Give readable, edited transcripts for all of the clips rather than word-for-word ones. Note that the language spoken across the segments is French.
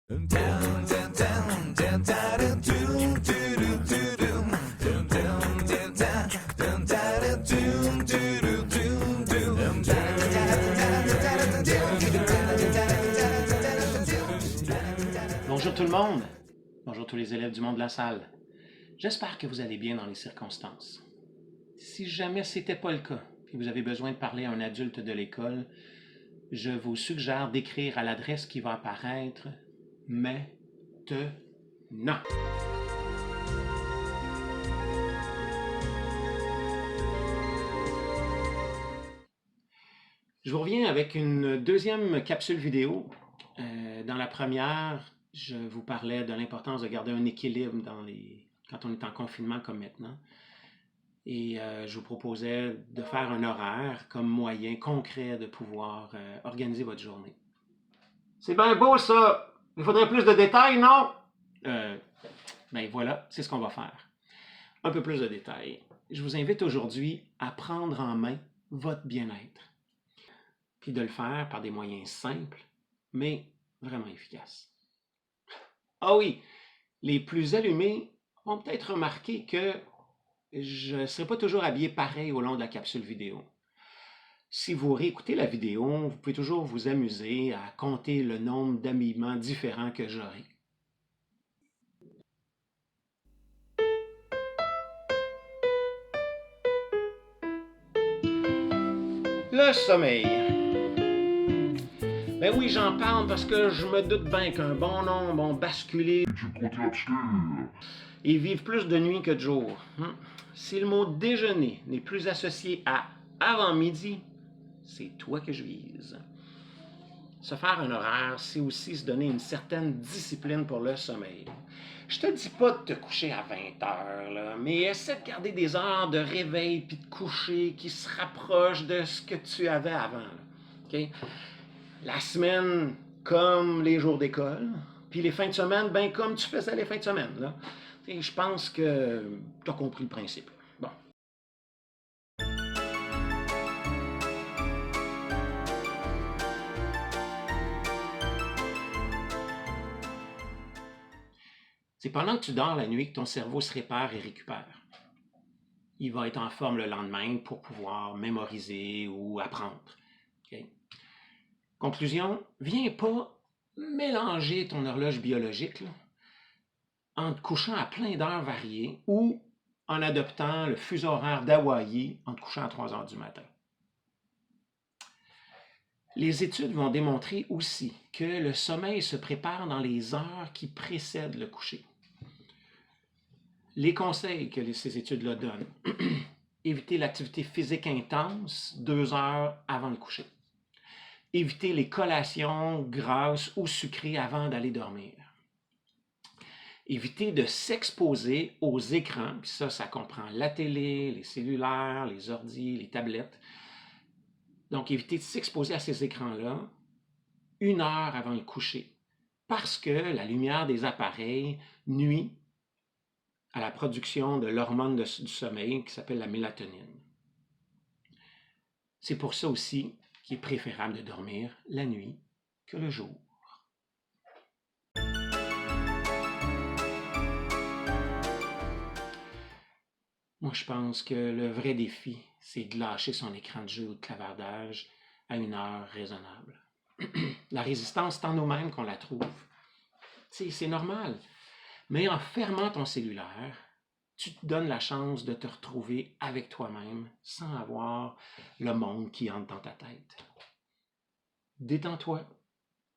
Bonjour tout le monde, bonjour tous les élèves du monde de la salle. J'espère que vous allez bien dans les circonstances. Si jamais ce n'était pas le cas et vous avez besoin de parler à un adulte de l'école, je vous suggère d'écrire à l'adresse qui va apparaître maintenant. Je vous reviens avec une deuxième capsule vidéo. Dans la première, je vous parlais de l'importance de garder un équilibre quand on est en confinement comme maintenant. Et je vous proposais de faire un horaire comme moyen concret de pouvoir organiser votre journée. C'est bien beau ça! Il faudrait plus de détails, non? Ben voilà, c'est ce qu'on va faire. Un peu plus de détails. Je vous invite aujourd'hui à prendre en main votre bien-être. Puis de le faire par des moyens simples, mais vraiment efficaces. Ah oui, les plus allumés vont peut-être remarquer que je ne serai pas toujours habillé pareil au long de la capsule vidéo. Si vous réécoutez la vidéo, vous pouvez toujours vous amuser à compter le nombre d'habillements différents que j'aurai. Le sommeil. Ben oui, j'en parle parce que je me doute bien qu'un bon nombre ont basculé et vivent plus de nuit que de jour. Si le mot déjeuner n'est plus associé à avant-midi, c'est toi que je vise. Se faire un horaire, c'est aussi se donner une certaine discipline pour le sommeil. Je te dis pas de te coucher à 20 heures, là, mais essaie de garder des heures de réveil puis de coucher qui se rapprochent de ce que tu avais avant. Là. Okay? La semaine, comme les jours d'école, puis les fins de semaine, ben comme tu faisais les fins de semaine. Là. Je pense que tu as compris le principe. Bon. C'est pendant que tu dors la nuit que ton cerveau se répare et récupère. Il va être en forme le lendemain pour pouvoir mémoriser ou apprendre. Okay? Conclusion, viens pas mélanger ton horloge biologique là, en te couchant à plein d'heures variées ou en adoptant le fuseau horaire d'Hawaï en te couchant à 3 heures du matin. Les études vont démontrer aussi que le sommeil se prépare dans les heures qui précèdent le coucher. Les conseils que ces études-là donnent. Éviter l'activité physique intense 2 heures avant le coucher. Éviter les collations grasses ou sucrées avant d'aller dormir. Éviter de s'exposer aux écrans, puis ça comprend la télé, les cellulaires, les ordis, les tablettes. Donc, éviter de s'exposer à ces écrans-là 1 heure avant le coucher, parce que la lumière des appareils nuit à la production de l'hormone du sommeil qui s'appelle la mélatonine. C'est pour ça aussi qu'il est préférable de dormir la nuit que le jour. Moi, je pense que le vrai défi, c'est de lâcher son écran de jeu ou de clavardage à 1 heure raisonnable. La résistance, c'est en nous-mêmes qu'on la trouve. C'est normal. Mais en fermant ton cellulaire, tu te donnes la chance de te retrouver avec toi-même sans avoir le monde qui entre dans ta tête. Détends-toi,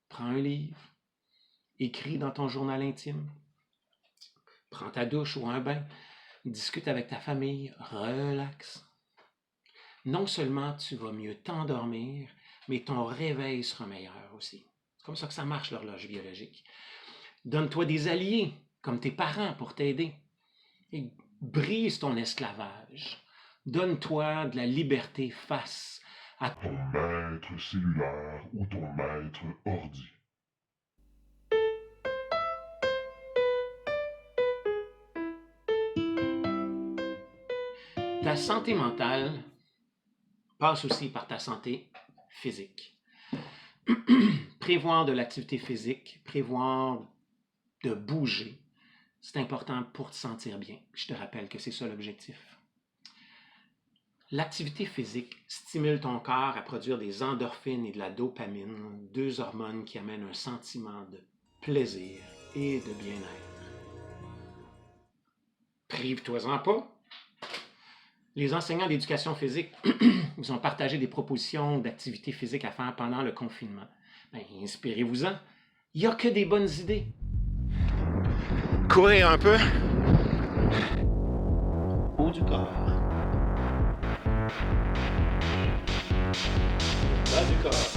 prends un livre, écris dans ton journal intime, prends ta douche ou un bain, discute avec ta famille, relaxe. Non seulement tu vas mieux t'endormir, mais ton réveil sera meilleur aussi. C'est comme ça que ça marche l'horloge biologique. Donne-toi des alliés, comme tes parents, pour t'aider. Et brise ton esclavage. Donne-toi de la liberté face à ton maître cellulaire ou ton maître ordi. Ta santé mentale passe aussi par ta santé physique. prévoir de l'activité physique, prévoir de bouger, c'est important pour te sentir bien. Je te rappelle que c'est ça l'objectif. L'activité physique stimule ton corps à produire des endorphines et de la dopamine, deux hormones qui amènent un sentiment de plaisir et de bien-être. Prive-toi-en pas. Les enseignants d'éducation physique vous ont partagé des propositions d'activités physiques à faire pendant le confinement. Ben, inspirez-vous-en. Il n'y a que des bonnes idées. Courir un peu. Haut du corps. Bas du corps.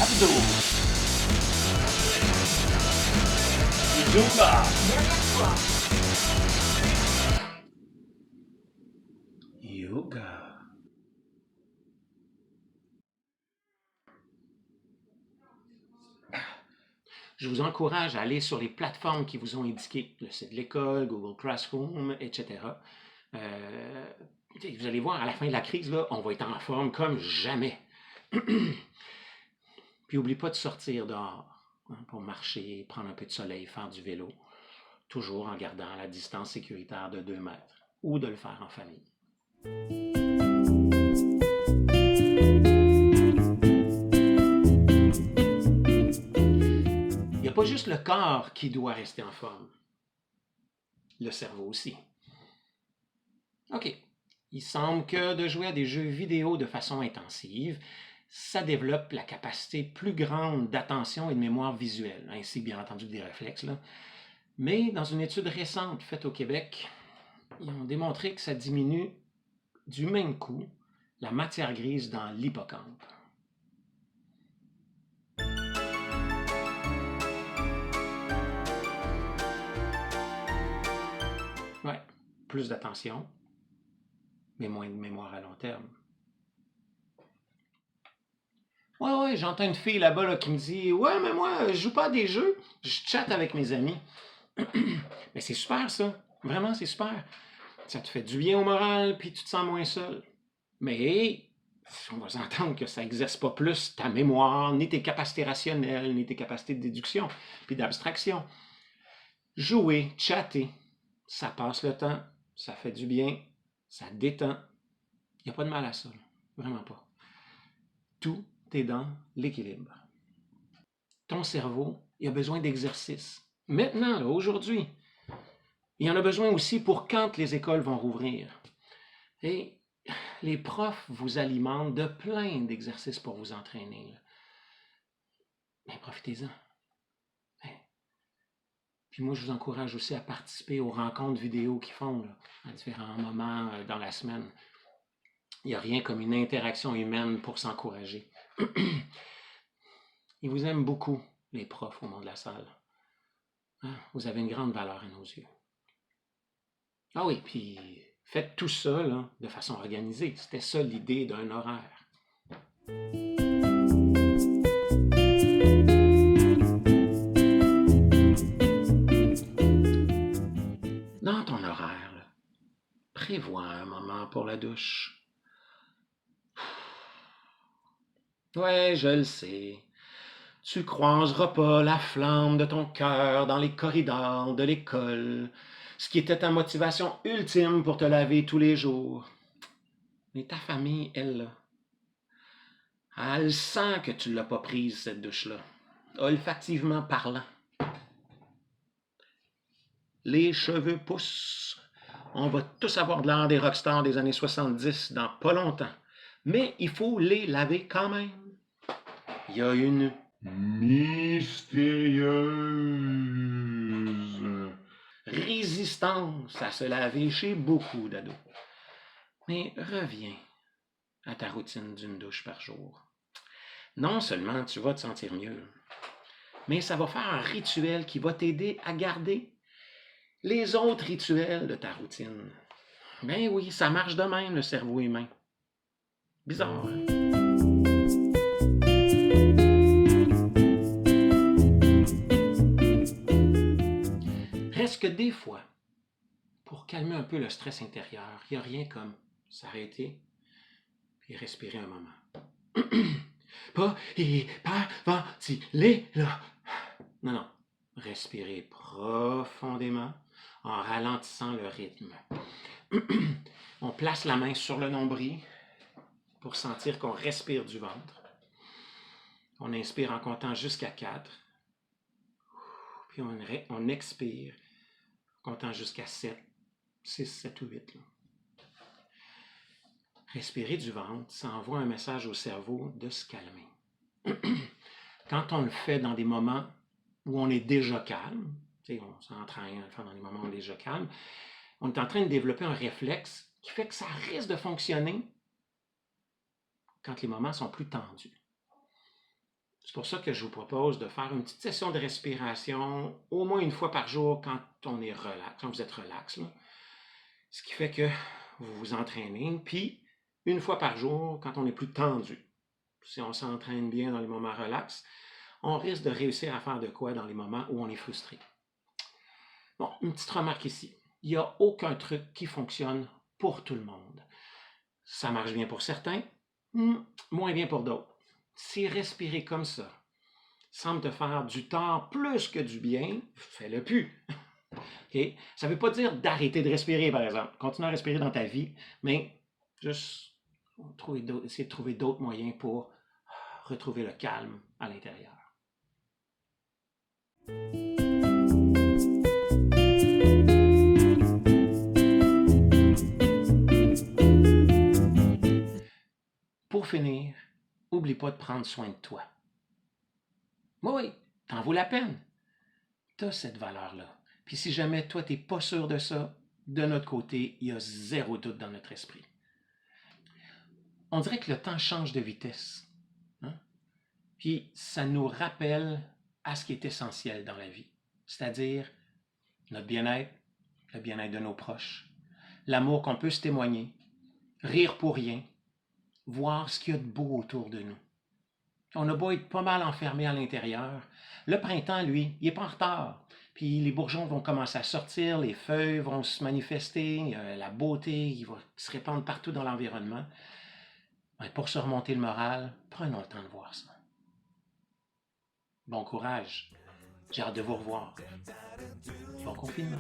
Abdos. Zumba. Yoga. Je vous encourage à aller sur les plateformes qui vous ont indiqué, le site de l'école, Google Classroom, etc. Vous allez voir, à la fin de la crise, là, on va être en forme comme jamais. Puis n'oublie pas de sortir dehors pour marcher, prendre un peu de soleil, faire du vélo, toujours en gardant la distance sécuritaire de 2 mètres, ou de le faire en famille. Il n'y a pas juste le corps qui doit rester en forme. Le cerveau aussi. OK. Il semble que de jouer à des jeux vidéo de façon intensive, ça développe la capacité plus grande d'attention et de mémoire visuelle, ainsi bien entendu des réflexes. Là. Mais dans une étude récente faite au Québec, ils ont démontré que ça diminue du même coup la matière grise dans l'hippocampe. Ouais, plus d'attention, mais moins de mémoire à long terme. Ouais, j'entends une fille là-bas là, qui me dit « Ouais, mais moi, je joue pas à des jeux, je chatte avec mes amis. » Mais c'est super ça, vraiment c'est super. Ça te fait du bien au moral, puis tu te sens moins seul. Mais on va s'entendre que ça n'exerce pas plus ta mémoire, ni tes capacités rationnelles, ni tes capacités de déduction, puis d'abstraction. Jouer, chatter, ça passe le temps, ça fait du bien, ça détend. Il n'y a pas de mal à ça, vraiment pas. Tout est dans l'équilibre. Ton cerveau, il a besoin d'exercice. Maintenant, là, aujourd'hui. Il y en a besoin aussi pour quand les écoles vont rouvrir. Et les profs vous alimentent de plein d'exercices pour vous entraîner. Là. Mais profitez-en. Puis moi, je vous encourage aussi à participer aux rencontres vidéo qu'ils font là, à différents moments dans la semaine. Il n'y a rien comme une interaction humaine pour s'encourager. Ils vous aiment beaucoup, les profs au monde de la salle. Vous avez une grande valeur à nos yeux. Ah oui, puis faites tout ça là, de façon organisée. C'était ça l'idée d'un horaire. Dans ton horaire, là, prévois un moment pour la douche. Ouais, je le sais. Tu croiseras pas la flamme de ton cœur dans les corridors de l'école, ce qui était ta motivation ultime pour te laver tous les jours. Mais ta famille, elle, là, elle sent que tu l'as pas prise, cette douche-là, olfactivement parlant. Les cheveux poussent. On va tous avoir de l'air des rockstars des années 70 dans pas longtemps. Mais il faut les laver quand même. Il y a une mystérieuse résistance à se laver chez beaucoup d'ados. Mais reviens à ta routine d'une douche par jour. Non seulement tu vas te sentir mieux, mais ça va faire un rituel qui va t'aider à garder les autres rituels de ta routine. Ben oui, ça marche de même, le cerveau humain. Bizarre, hein? Reste que des fois, pour calmer un peu le stress intérieur, il n'y a rien comme s'arrêter et respirer un moment. Pas hyperventilez, là. Non, non. Respirez profondément en ralentissant le rythme. On place la main sur le nombril pour sentir qu'on respire du ventre. On inspire en comptant jusqu'à 4. Puis on expire en comptant jusqu'à 7. 6, 7 ou 8. Là. Respirer du ventre, ça envoie un message au cerveau de se calmer. Quand on le fait dans des moments où on est déjà calme, on s'entraîne à le faire dans des moments où on est déjà calme, on est en train de développer un réflexe qui fait que ça risque de fonctionner quand les moments sont plus tendus. C'est pour ça que je vous propose de faire une petite session de respiration au moins une fois par jour quand on est relax, quand vous êtes relax. Là. Ce qui fait que vous vous entraînez, puis une fois par jour quand on est plus tendu. Si on s'entraîne bien dans les moments relax, on risque de réussir à faire de quoi dans les moments où on est frustré. Bon, une petite remarque ici. Il n'y a aucun truc qui fonctionne pour tout le monde. Ça marche bien pour certains, moins bien pour d'autres. Si respirer comme ça semble te faire du tort plus que du bien, fais-le plus. Okay? Ça ne veut pas dire d'arrêter de respirer, par exemple. Continue à respirer dans ta vie, mais juste essayer de trouver d'autres moyens pour retrouver le calme à l'intérieur. Pour finir, n'oublie pas de prendre soin de toi. Oui, t'en vaut la peine. Tu as cette valeur-là. Puis si jamais toi, tu n'es pas sûr de ça, de notre côté, il y a zéro doute dans notre esprit. On dirait que le temps change de vitesse. Hein? Puis ça nous rappelle à ce qui est essentiel dans la vie, c'est-à-dire notre bien-être, le bien-être de nos proches, l'amour qu'on peut se témoigner, rire pour rien, voir ce qu'il y a de beau autour de nous. On a beau être pas mal enfermé à l'intérieur. Le printemps, lui, il n'est pas en retard. Puis les bourgeons vont commencer à sortir, les feuilles vont se manifester, la beauté qui va se répandre partout dans l'environnement. Pour se remonter le moral, prenons le temps de voir ça. Bon courage. J'ai hâte de vous revoir. Bon confinement.